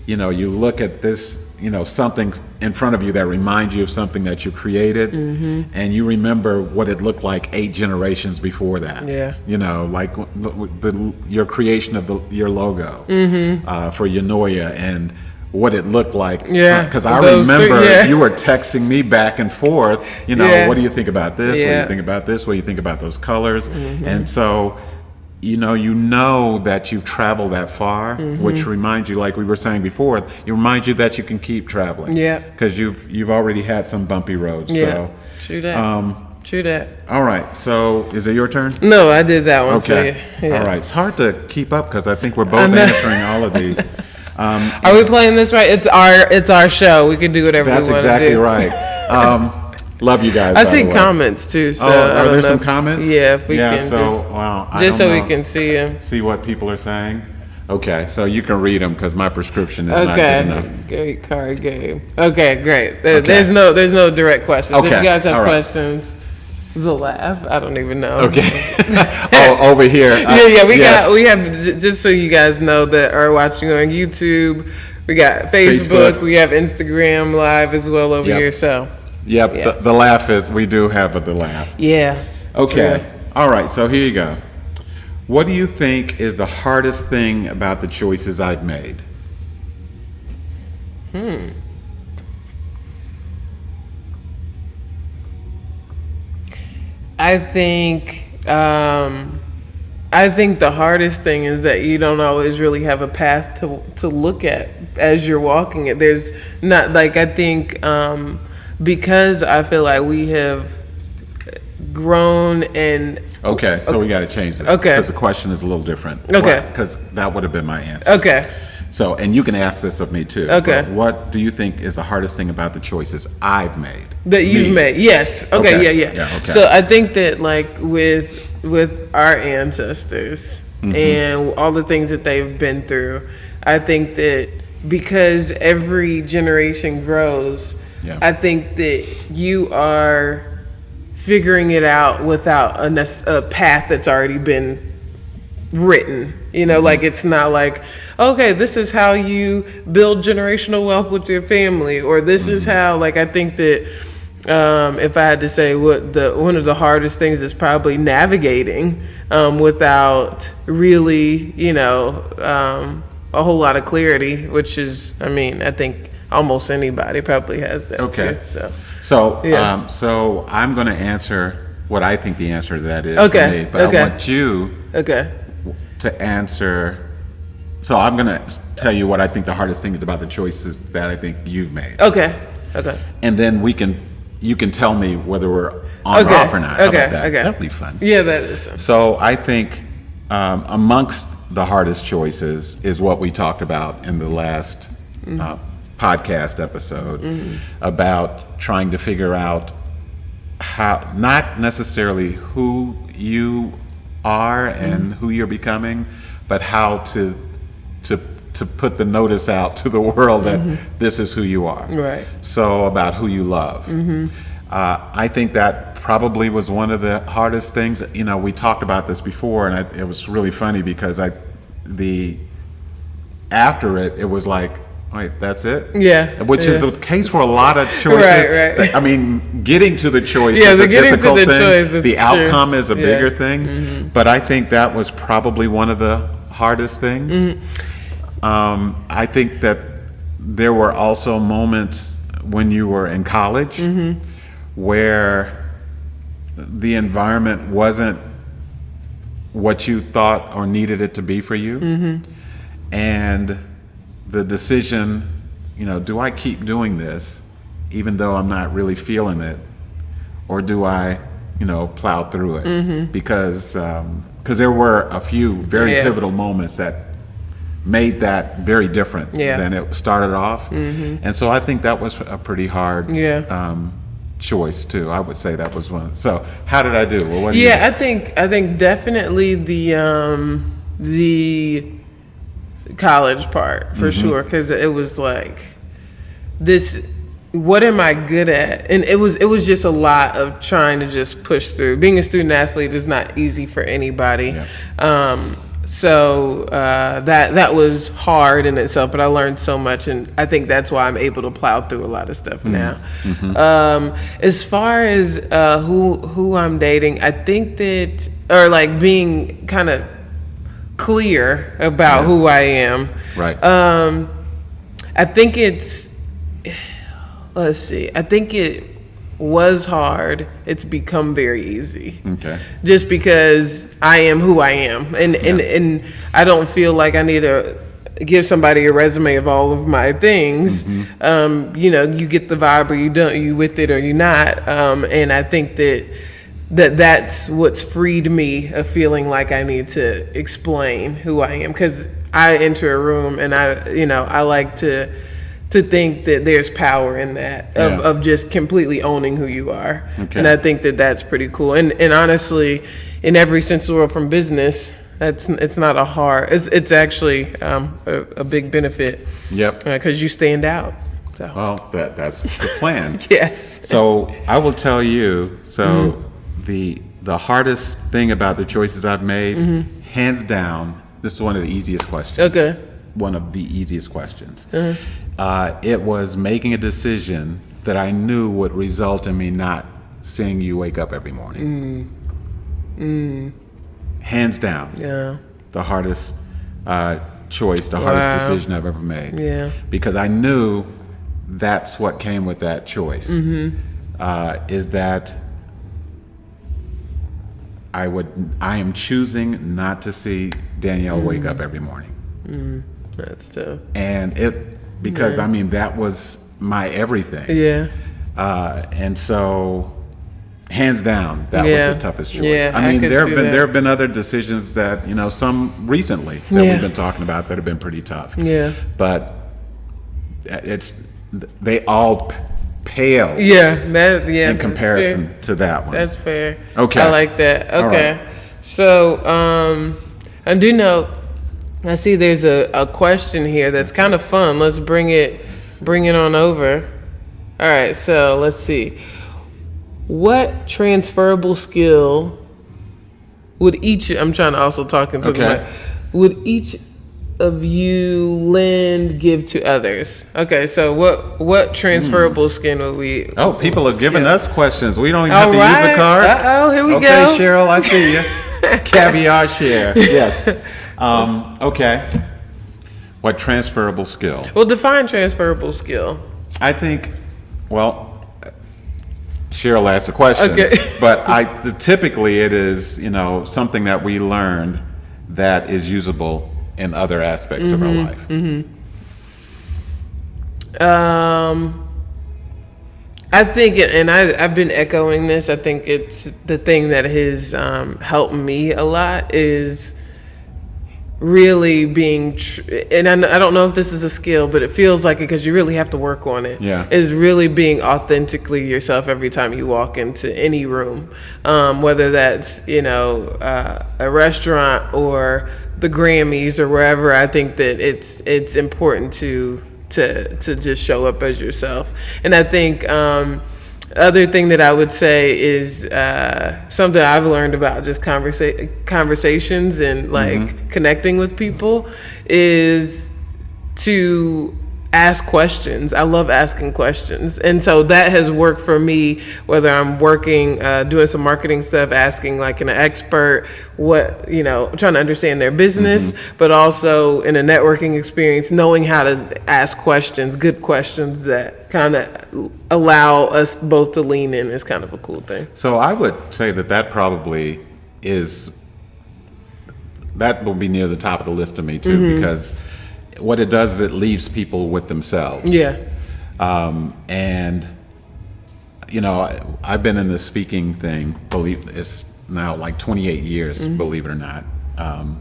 you look at this, something in front of you that reminds you of something that you created, and you remember what it looked like 8 generations before that. Yeah. Like your creation of your logo for Yonoya and what it looked like. Yeah. Because I remember you were texting me back and forth, what do you think about this? What do you think about this? What do you think about those colors? And so you know that you've traveled that far, which reminds you, like we were saying before, it reminds you that you can keep traveling. Yeah. Because you've already had some bumpy roads. Yeah. So, True that. True that. all right. So is it your turn? No, I did that one. Okay. So, yeah. All right. It's hard to keep up because I think we're both answering all of these. Are we playing this right? It's our show. We can do whatever we want to do. That's exactly right. Love you guys. I by see the way. comments too. So are there some comments? Yeah, if we can just so we can see them. See what people are saying. Okay, so you can read them because my prescription is not good enough. Great card game. Okay, great. There's no direct questions. Okay, If you guys have all right. questions, the laugh. I don't even know. Okay. Oh, over here. We have just so you guys know that are watching on YouTube. We got Facebook. We have Instagram Live as well over here. So. Yep. Yeah. The laugh is we do have the laugh. Yeah. Okay. True. All right. So here you go. What do you think is the hardest thing about the choices I've made? I think the hardest thing is that you don't always really have a path to look at as you're walking it. There's not like I think because I feel like we have grown and Okay, so we got to change this. Okay. Because the question is a little different. Okay. Because that would have been my answer. Okay. So, and you can ask this of me too. Okay. But what do you think is the hardest thing about the choices I've made? That you've Me. made. Yes. Okay. Okay. Yeah. Okay. So I think that like with our ancestors and all the things that they've been through, I think that because every generation grows, Yeah. I think that you are figuring it out without a path that's already been written. Like it's not like, okay, this is how you build generational wealth with your family, or this is how, like, I think that if I had to say one of the hardest things is probably navigating without really, a whole lot of clarity, which is, I think almost anybody probably has that Okay. too. So, Yeah. so I'm going to answer what I think the answer to that is Okay, for me. But okay. I want you Okay. to answer. So I'm going to tell you what I think the hardest thing is about the choices that I think you've made. Okay. And then you can tell me whether we're on or off or not. How Okay, about that? okay. That'd be fun. Yeah, that is fun. So I think amongst the hardest choices is what we talked about in the last podcast episode about trying to figure out how, not necessarily who you are and who you're becoming, but how to put the notice out to the world that this is who you are. Right. So about who you love. I think that probably was one of the hardest things. We talked about this before, and it was really funny because after it was like, wait, that's it? Yeah. Which is the case for a lot of choices. Right. I mean, getting to the choice Yeah, is the getting to difficult the thing. choice is The true. outcome is a Yeah. bigger thing. But I think that was probably one of the hardest things. I think that there were also moments when you were in college where the environment wasn't what you thought or needed it to be for you. And the decision, do I keep doing this even though I'm not really feeling it, or do I, plow through it? Because there were a few very pivotal moments that made that very different than it started off. And so I think that was a pretty hard choice too. I would say that was one. So how did I do? Well, what do you think? I think definitely the college part for sure, because it was like this, what am I good at? And it was just a lot of trying to just push through. Being a student athlete is not easy for anybody. So that was hard in itself, but I learned so much, and I think that's why I'm able to plow through a lot of stuff now. As far as who I'm dating, I think that, or like being kind of clear about who I am. Right. I think it's, let's see, I think was hard, it's become very easy. Okay. Just because I am who I am, and I don't feel like I need to give somebody a resume of all of my things. You know, you get the vibe or you don't, you with it or you're not. And I think that's what's freed me of feeling like I need to explain who I am, because I enter a room and I like to think that there's power in that of just completely owning who you are. Okay. And I think that's pretty cool. And honestly, in every sense of the world, from business, it's not a hard. It's actually a big benefit. Yep. Because you stand out. So. Well, that's the plan. Yes. So I will tell you. So the hardest thing about the choices I've made, hands down, this is one of the easiest questions. Okay. One of the easiest questions. It was making a decision that I knew would result in me not seeing you wake up every morning. Hands down. Yeah. The hardest choice, the hardest decision I've ever made. Yeah. Because I knew that's what came with that choice. Is that I am choosing not to see Danielle wake up every morning. That's tough. And because I mean, that was my everything. Yeah. And so hands down, that was the toughest choice. Yeah, I mean, could there see have been other decisions that, some recently that we've been talking about that have been pretty tough. Yeah. But they all pale in comparison to that one. That's fair. Okay. I like that. Okay. Right. So, I do know, I see there's a question here that's kind of fun. Let's bring it on over. All right. So let's see. What transferable skill would I'm trying to also talk into the mic. Would each of you give to others? Okay, so what transferable skill would we? Oh, people are giving us questions. We don't even have to use the All card. right. Here we go. Okay, Cheryl, I see you. Caviar share. Yes. Okay. What transferable skill? Well, define transferable skill. I think, Cheryl asked a question, but typically it is, something that we learned that is usable in other aspects of our life. I think, and I've been echoing this, I think it's the thing that has helped me a lot is really being, and I don't know if this is a skill, but it feels like it because you really have to work on it. Yeah. Is really being authentically yourself every time you walk into any room, whether that's a restaurant or the Grammys or wherever. I think that it's important to just show up as yourself. And I think other thing that I would say is something I've learned about just conversations and connecting with people is to ask questions. I love asking questions. And so that has worked for me, whether I'm working, doing some marketing stuff, asking like an expert trying to understand their business, but also in a networking experience, knowing how to ask questions, good questions that kind of allow us both to lean in is kind of a cool thing. So I would say that probably that will be near the top of the list to me too, because what it does is it leaves people with themselves. Yeah. And I've been in this speaking thing, it's now like 28 years, believe it or not.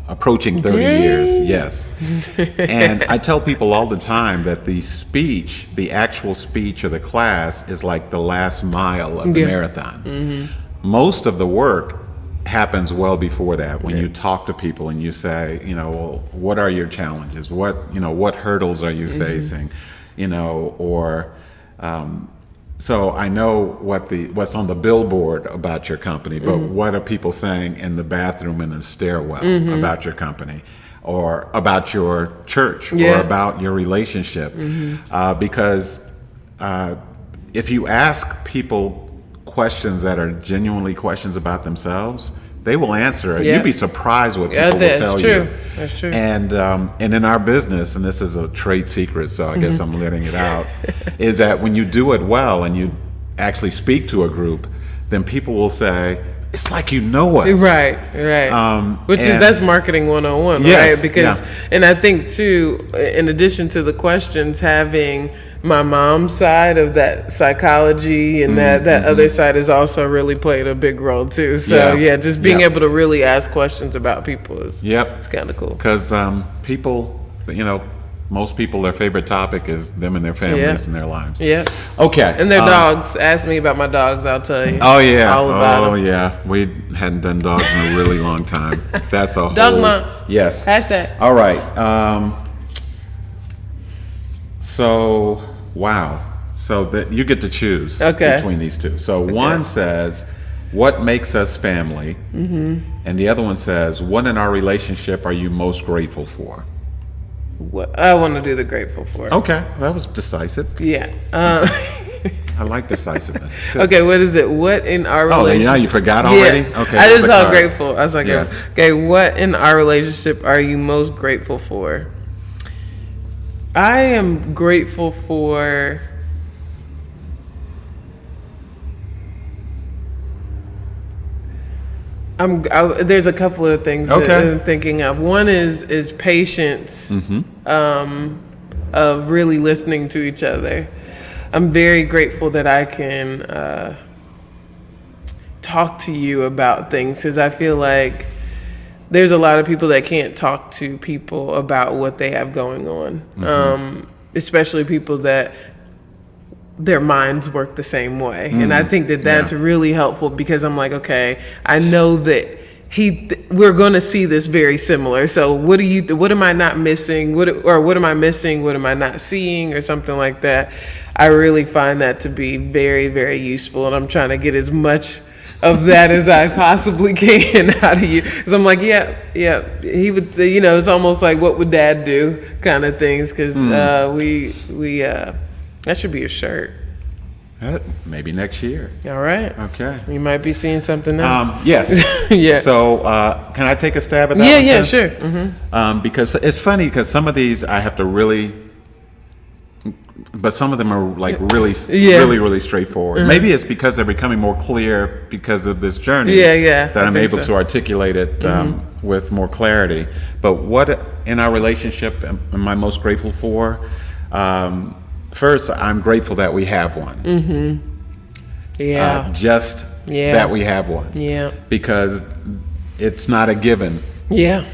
Approaching 30 years, yes. And I tell people all the time that the actual speech or the class is like the last mile of the marathon. Most of the work happens well before that, when you talk to people and you say, what are your challenges? What hurdles are you facing? So I know what's on the billboard about your company, but what are people saying in the bathroom in the stairwell about your company, or about your church, or about your relationship? Because if you ask people questions that are genuinely questions about themselves, they will answer it. You'd be surprised what people will tell you. That's true. And in our business, and this is a trade secret, so I guess I'm letting it out, is that when you do it well and you actually speak to a group, then people will say, it's like you know us. Right. That's marketing 101, yes, right? Because, and I think too, in addition to the questions, having my mom's side of that psychology and that other side has also really played a big role too. So just being able to really ask questions about people is it's kind of cool. Because people, most people, their favorite topic is them and their families and their lives. Yeah. Okay. And their dogs. Ask me about my dogs, I'll tell you. Oh, yeah. All about them. Yeah. We hadn't done dogs in a really long time. That's a Dogma. Yes. Hashtag. All right. So, wow. So that you get to choose between these two. So one says, what makes us family? And the other one says, what in our relationship are you most grateful for? What I want to do the grateful for. Okay, that was decisive. Yeah. I like decisiveness. Good. Okay, what is it? What in our relationship? Oh, now you forgot already? Yeah. Okay. I just saw grateful. I was like, Yeah. okay, what in our relationship are you most grateful for? I am grateful for there's a couple of things that I'm thinking of. One is patience of really listening to each other. I'm very grateful that I can talk to you about things, because I feel like there's a lot of people that can't talk to people about what they have going on, especially people that their minds work the same way. And I think that that's really helpful, because I'm like, okay, I know that we're going to see this very similar. So what am I not missing? What am I missing? What am I not seeing, or something like that? I really find that to be very, very useful. And I'm trying to get as much of that as I possibly can out of you. Because I'm like, yeah. He would, it's almost like, what would Dad do kind of things. Because that should be a shirt. Maybe next year. All right. Okay. You might be seeing something now. Yes. Yeah. So can I take a stab at that one? Yeah, sure. Mm-hmm. Because it's funny, because some of these I have to really, but some of them are like really straightforward. Maybe it's because they're becoming more clear because of this journey. That I'm able to articulate it with more clarity. But what in our relationship am I most grateful for? First, I'm grateful that we have one. That we have one. Yeah. Because it's not a given. Yeah.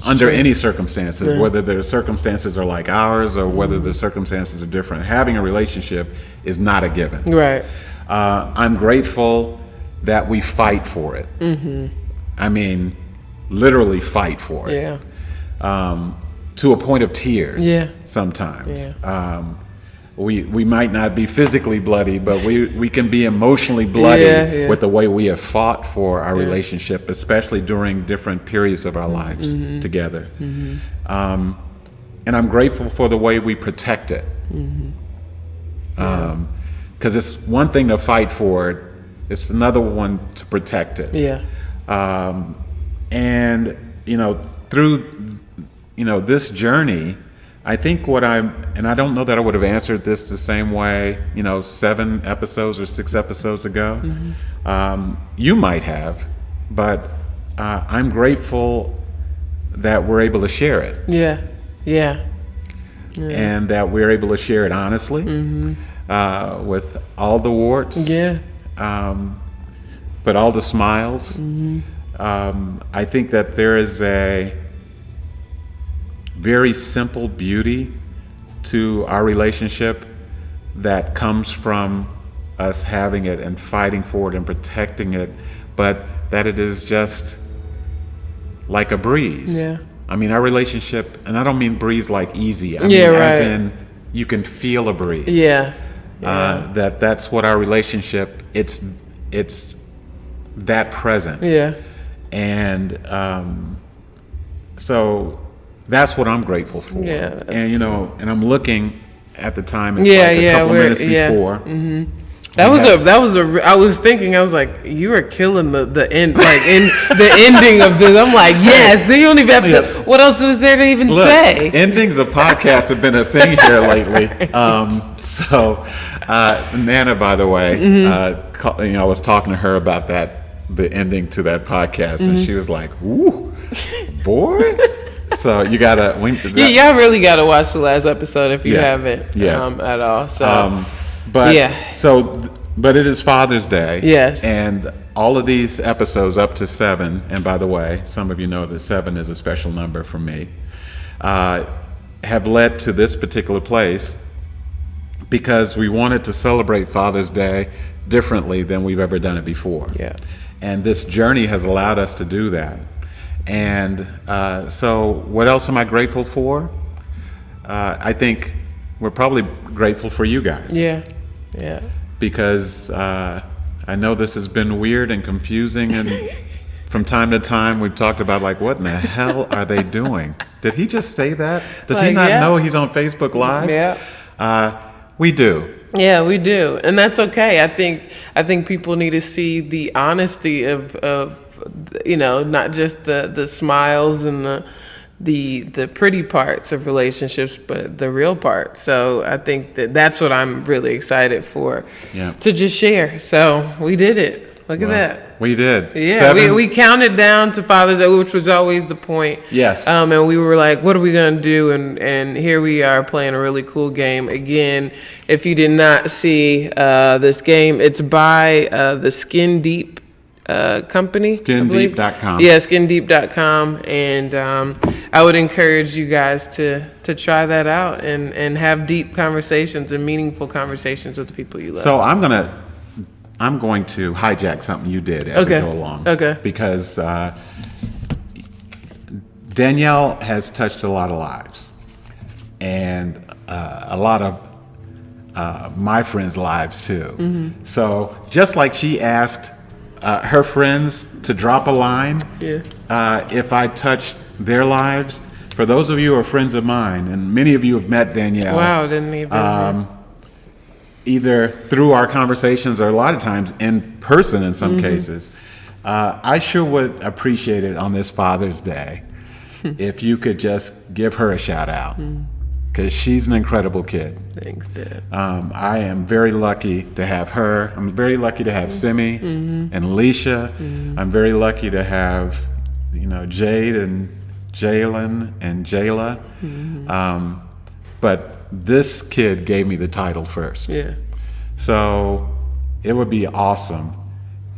Under any circumstances, whether the circumstances are like ours or whether the circumstances are different. Having a relationship is not a given. Right. I'm grateful that we fight for it. I mean, literally fight for it. Yeah. To a point of tears. Yeah. Sometimes. Yeah. We might not be physically bloody, but we can be emotionally bloody with the way we have fought for our relationship, especially during different periods of our lives together. And I'm grateful for the way we protect it. Because it's one thing to fight for it, it's another one to protect it. Yeah. And through this journey, I think and I don't know that I would have answered this the same way, 7 episodes or 6 episodes ago. You might have, but I'm grateful that we're able to share it. Yeah. And that we're able to share it honestly, with all the warts. But all the smiles. I think that there is a very simple beauty to our relationship that comes from us having it and fighting for it and protecting it, but that it is just like a breeze. I mean, our relationship, and I don't mean breeze like easy. I mean, as in you can feel a breeze. That's what our relationship. It's that present. And so that's what I'm grateful for. And and I'm looking at the time. It's like a couple minutes before. I was thinking, I was like, you are killing the end, like in the ending of this. I'm like, yes, you don't even have to, what else is there to even say? Endings of podcasts have been a thing here lately. So Nana, by the way, Mm-hmm. I was talking to her about the ending to that podcast, and she was like, "Ooh, boy." So you gotta. Y'all really gotta watch the last episode if you haven't Yes. at all. So, but it is Father's Day. Yes. And all of these episodes up to 7, and by the way, some of you know that 7 is a special number for me, have led to this particular place because we wanted to celebrate Father's Day differently than we've ever done it before. Yeah. And this journey has allowed us to do that. And so what else am I grateful for? I think we're probably grateful for you guys. Yeah. Because I know this has been weird and confusing, and from time to time we've talked about like, what in the hell are they doing? Did he just say that? Does he not know he's on Facebook Live? Yeah. We do. Yeah, we do, and that's okay. I think people need to see the honesty of not just the smiles and the pretty parts of relationships, but the real part. So I think that's what I'm really excited for. Yeah. To just share. So we did it. Look at that. We did. Yeah, we counted down to Father's Day, which was always the point. Yes. And we were like, what are we going to do? And here we are playing a really cool game. Again, if you did not see this game, it's by the Skin Deep company. SkinDeep.com. Yeah, SkinDeep.com. And I would encourage you guys to try that out and have deep conversations and meaningful conversations with the people you love. So I'm going to hijack something you did as we go along. Okay. Because Danielle has touched a lot of lives, and a lot of my friends' lives too. Mm-hmm. So just like she asked her friends to drop a line, if I touched their lives, for those of you who are friends of mine, and many of you have met Danielle. Wow, didn't even. Either through our conversations or a lot of times in person in some cases. I sure would appreciate it on this Father's Day if you could just give her a shout out, because she's an incredible kid. Thanks, Dad. I am very lucky to have her. I'm very lucky to have Simi and Alicia. I'm very lucky to have, Jade and Jalen and Jayla. But this kid gave me the title first. Yeah. So it would be awesome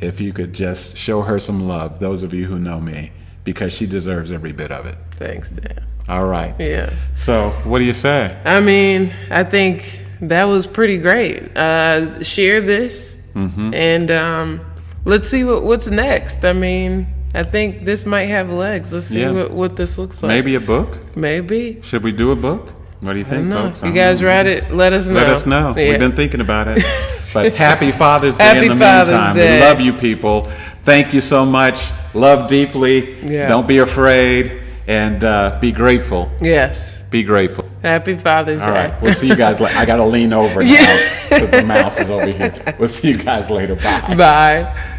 if you could just show her some love, those of you who know me, because she deserves every bit of it. Thanks, Dad. All right. Yeah. So what do you say? I mean, I think that was pretty great. Share this, and let's see what's next. I mean, I think this might have legs. Let's see what this looks like. Maybe a book? Maybe. Should we do a book? What do you think, folks? You guys read it? Let us know. Let us know. Yeah. We've been thinking about it. But happy Father's Day Happy in the Father's meantime. Day. We love you people. Thank you so much. Love deeply. Yeah. Don't be afraid. And be grateful. Yes. Be grateful. Happy Father's Day. All right. We'll see you guys later. I got to lean over now because the mouse is over here. We'll see you guys later. Bye. Bye.